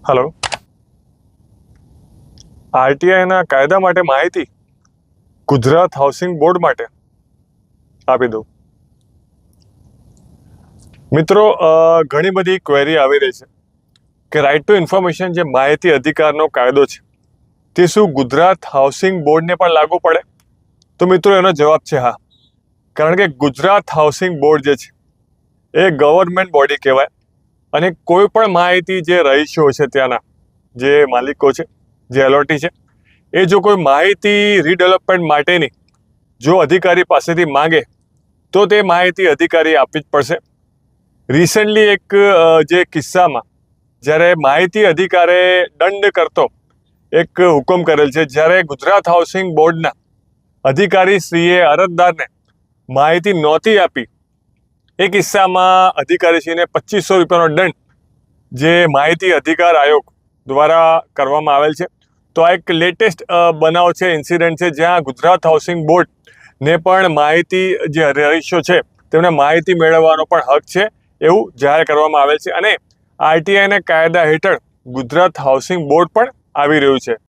Hello, આરટીઆઈના કાયદા માટે માહિતી ગુજરાત હાઉસિંગ બોર્ડ માટે આપી દઉં. મિત્રો, ઘણી બધી ક્વેરી આવી રહી છે કે રાઇટ ટુ ઇન્ફોર્મેશન જે માહિતી અધિકારનો કાયદો છે તે શું ગુજરાત હાઉસિંગ બોર્ડને પણ લાગુ પડે? તો મિત્રો, એનો જવાબ છે હા. કારણ કે ગુજરાત હાઉસિંગ બોર્ડ જે છે એ ગવર્મેન્ટ બોડી કહેવાય અને કોઈ પણ માહિતી જે રહીશો છે ત્યાંના જે માલિકો છે, જે એલોટી છે, એ જો કોઈ માહિતી રીડેવલપમેન્ટ માટેની જો અધિકારી પાસેથી માંગે તો તે માહિતી અધિકારી આપવી જ પડશે. રિસેન્ટલી એક જે કિસ્સામાં જ્યારે માહિતી અધિકારે દંડ કરતો એક હુકમ કરેલ છે, જ્યારે ગુજરાત હાઉસિંગ બોર્ડના અધિકારીશ્રીએ અરજદારને માહિતી નહોતી આપી, એ કિસ્સામાં અધિકારીશ્રીને 2500 રૂપિયાનો દંડ જે માહિતી અધિકાર આયોગ દ્વારા કરવામાં આવેલ છે. તો આ એક લેટેસ્ટ બનાવ છે, ઇન્સિડન્ટ છે, જ્યાં ગુજરાત હાઉસિંગ બોર્ડને પણ માહિતી જે રહીશો છે તેમને માહિતી મેળવવાનો પણ હક છે એવું જાહેર કરવામાં આવેલ છે અને આરટીઆઈના કાયદા હેઠળ ગુજરાત હાઉસિંગ બોર્ડ પણ આવી રહ્યું છે.